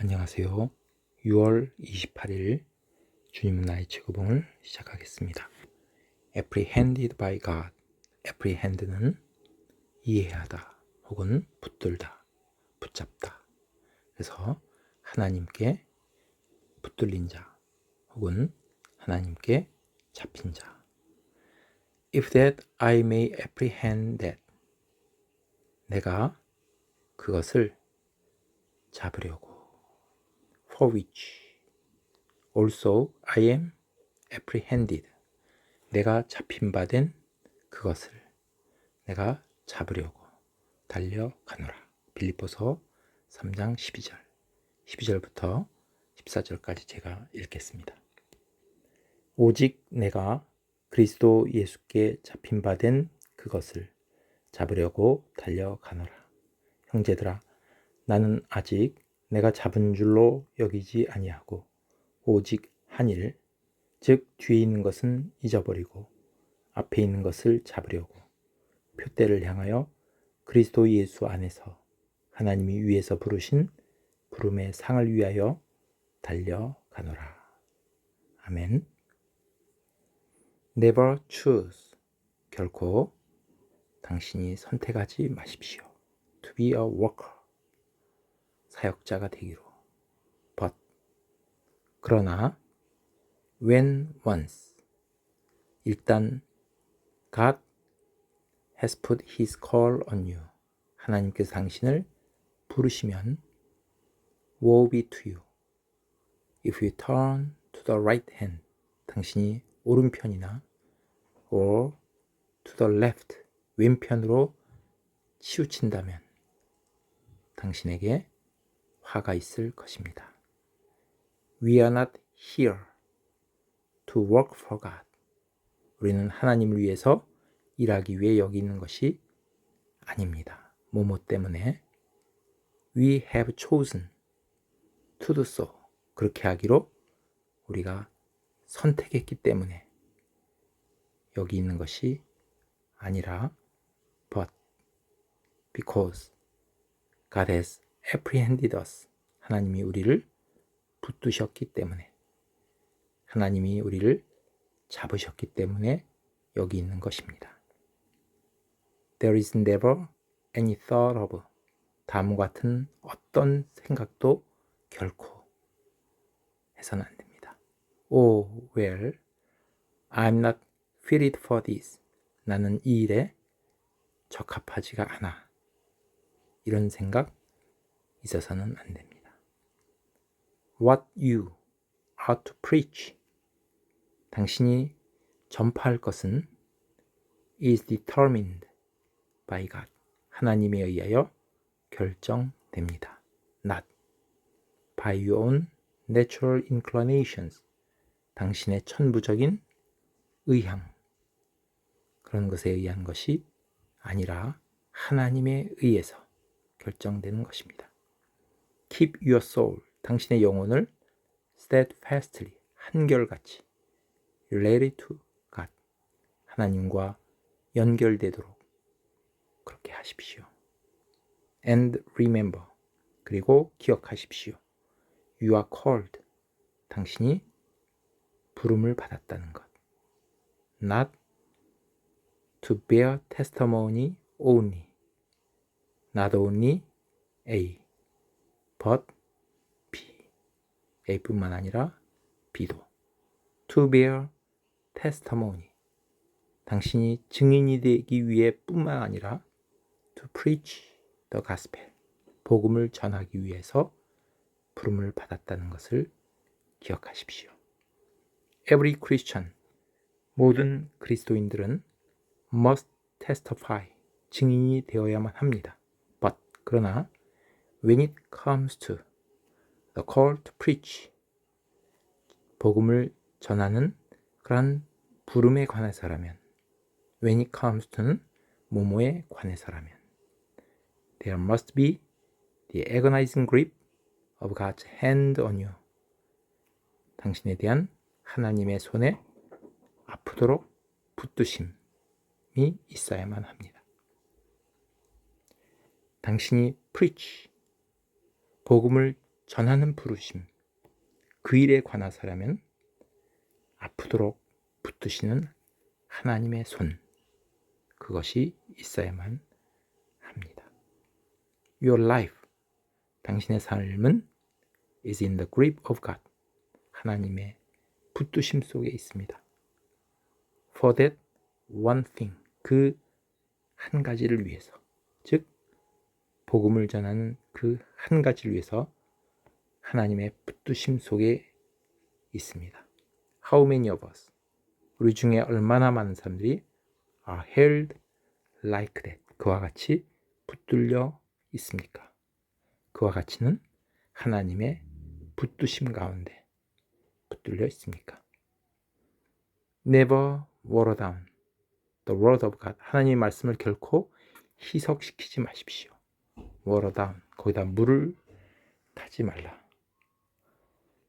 안녕하세요. 6월 28일 주님은 나의 최고봉을 시작하겠습니다. Apprehended by God. Apprehend는 이해하다 혹은 붙들다, 붙잡다. 그래서 하나님께 붙들린 자 혹은 하나님께 잡힌 자. If that I may apprehend that. 내가 그것을 잡으려고. For which also I am apprehended. 내가 잡힌 바 된 그것을 내가 잡으려고 달려가노라. 빌립보서 3장 12절 12절부터 14절까지 제가 읽겠습니다. 오직 내가 그리스도 예수께 잡힌 바 된 그것을 잡으려고 달려가노라. 형제들아, 나는 아직 내가 잡은 줄로 여기지 아니하고 오직 한 일, 즉 뒤에 있는 것은 잊어버리고 앞에 있는 것을 잡으려고 표대를 향하여 그리스도 예수 안에서 하나님이 위에서 부르신 부름의 상을 위하여 달려가노라. 아멘. Never choose. 결코 당신이 선택하지 마십시오. To be a worker. 사역자가 되기로. But. 그러나 when once. 일단 God has put his call on you. 하나님께서 당신을 부르시면 woe be to you. If you turn to the right hand. 당신이 오른편이나 or to the left. 왼편으로 치우친다면 당신에게 화가 있을 것입니다. We are not here to work for God. 우리는 하나님을 위해서 일하기 위해 여기 있는 것이 아닙니다. 뭐뭐 때문에 We have chosen to do so. 그렇게 하기로 우리가 선택했기 때문에 여기 있는 것이 아니라 but because God has apprehended us. 하나님이 우리를 붙드셨기 때문에 하나님이 우리를 잡으셨기 때문에 여기 있는 것입니다. There is never any thought of. 다음과 같은 어떤 생각도 결코 해서는 안 됩니다. Oh, well, I'm not fitted for this. 나는 이 일에 적합하지가 않아. 이런 생각 있어서는 안 됩니다. What you are to preach. 당신이 전파할 것은 is determined by God. 하나님에 의하여 결정됩니다. Not by your own natural inclinations. 당신의 천부적인 의향. 그런 것에 의한 것이 아니라 하나님에 의해서 결정되는 것입니다. Keep your soul. 당신의 영혼을 steadfastly. 한결같이 related to God. 하나님과 연결되도록 그렇게 하십시오. And remember. 그리고 기억하십시오. You are called. 당신이 부름을 받았다는 것. Not to bear testimony only. Not only A, but B. A뿐만 아니라 B도. To bear testimony. 당신이 증인이 되기 위해 뿐만 아니라 to preach the gospel. 복음을 전하기 위해서 부름을 받았다는 것을 기억하십시오. Every Christian. 모든 그리스도인들은 must testify. 증인이 되어야만 합니다. But 그러나 when it comes to the call to preach. 복음을 전하는 그런 부름에 관해서라면 when it comes to는 뭐뭐에 관해서라면 there must be the agonizing grip of God's hand on you. 당신에 대한 하나님의 손에 아프도록 붙드심이 있어야만 합니다. 당신이 preach, 복음을 전하는 부르심, 그 일에 관하서라면 아프도록 붙드시는 하나님의 손, 그것이 있어야만 합니다. Your life, 당신의 삶은 is in the grip of God, 하나님의 붙드심 속에 있습니다. For that one thing, 그 한 가지를 위해서, 즉 복음을 전하는 그 한 가지를 위해서 하나님의 붙드심 속에 있습니다. How many of us, 우리 중에 얼마나 많은 사람들이 are held like that, 그와 같이 붙들려 있습니까? 그와 같이는 하나님의 붙드심 가운데 붙들려 있습니까? Never water down the word of God, 하나님의 말씀을 결코 희석시키지 마십시오. water down, 거기다 물을 타지 말라.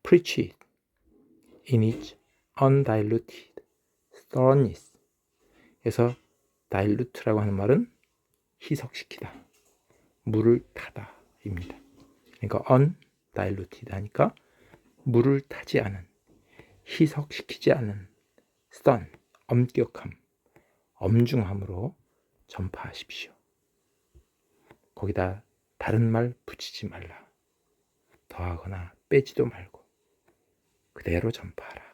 Preach it in its undiluted thoroughness. 그래서 dilute라고 하는 말은 희석시키다, 물을 타다 입니다. 그러니까 undiluted 하니까 물을 타지 않은, 희석시키지 않은 stern, 엄격함, 엄중함으로 전파하십시오. 거기다 다른 말 붙이지 말라. 더하거나 빼지도 말고 그대로 전파하라.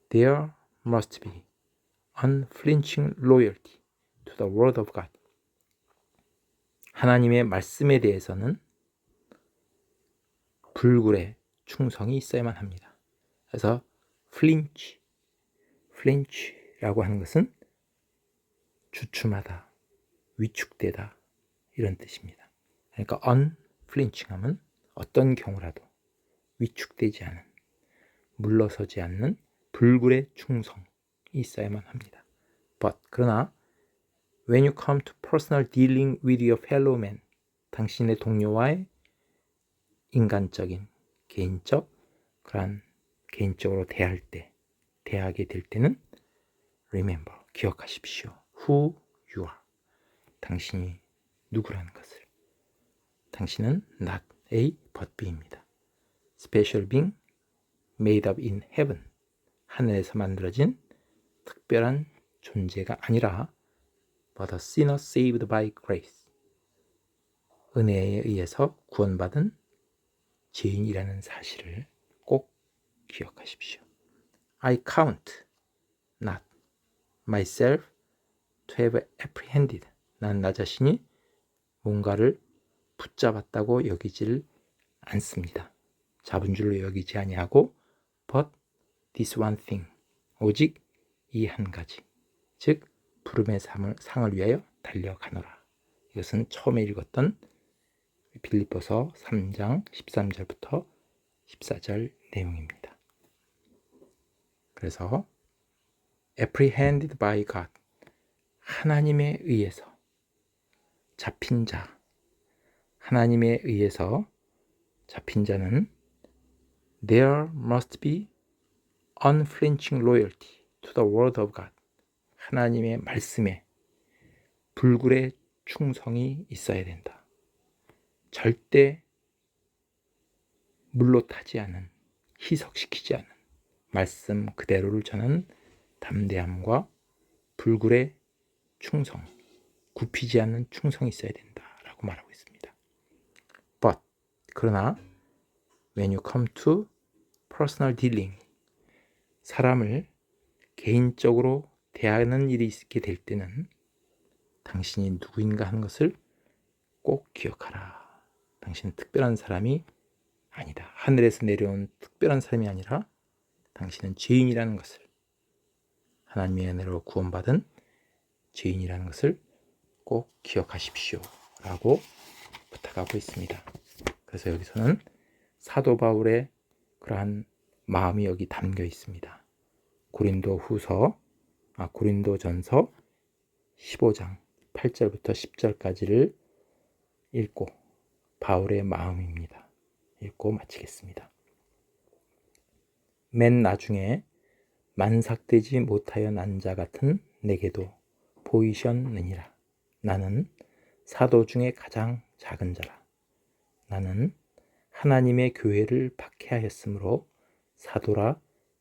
There must be unflinching loyalty to the word of God. 하나님의 말씀에 대해서는 불굴의 충성이 있어야만 합니다. 그래서 flinch라고 하는 것은 주춤하다, 위축되다 이런 뜻입니다. 그러니까 unflinching하면 어떤 경우라도 위축되지 않은, 물러서지 않는 불굴의 충성이 있어야만 합니다. But 그러나 when you come to personal dealing with your fellow man, 당신의 동료와의 인간적인, 개인적, 그러한 개인적으로 대하게 될 때는 remember, 기억하십시오. Who you are, 당신이 누구라는 것을. 당신은 not A but B입니다. Special being made up in heaven, 하늘에서 만들어진 특별한 존재가 아니라 but a sinner saved by grace, 은혜에 의해서 구원받은 죄인이라는 사실을 꼭 기억하십시오. I count not myself to have apprehended, 난 나 자신이 뭔가를 붙잡았다고 여기질 않습니다. 잡은 줄로 여기지 아니하고 but this one thing, 오직 이 한 가지, 즉 부름의 상을 위하여 달려가노라. 이것은 처음에 읽었던 빌립보서 3장 13절부터 14절 내용입니다. 그래서 apprehended by God, 하나님에 의해서 잡힌 자, 하나님에 의해서 잡힌 자는 there must be unflinching loyalty to the word of God, 하나님의 말씀에 불굴의 충성이 있어야 된다. 절대 물로 타지 않은, 희석시키지 않은 말씀 그대로를 전하는 담대함과 불굴의 충성, 굽히지 않는 충성이 있어야 된다라고 말하고 있습니다. But 그러나 when you come to personal dealing, 사람을 개인적으로 대하는 일이 있게 될 때는 당신이 누구인가 하는 것을 꼭 기억하라. 당신은 특별한 사람이 아니다. 하늘에서 내려온 특별한 사람이 아니라 당신은 죄인이라는 것을, 하나님의 은혜로 구원받은 죄인이라는 것을 꼭 기억하십시오 라고 부탁하고 있습니다. 그래서 여기서는 사도 바울의 그러한 마음이 여기 담겨 있습니다. 고린도전서 15장 8절부터 10절까지를 읽고 바울의 마음입니다. 읽고 마치겠습니다. 맨 나중에 만삭되지 못하여 난 자 같은 내게도 보이셨느니라. 나는 사도 중에 가장 작은 자라. 나는 하나님의 교회를 박해하였으므로 사도라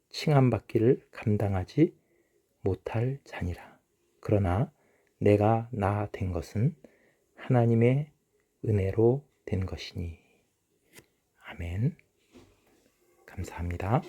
칭함받기를 감당하지 못할 자니라. 그러나 내가 나 된 것은 하나님의 은혜로 된 것이니. 아멘. 감사합니다.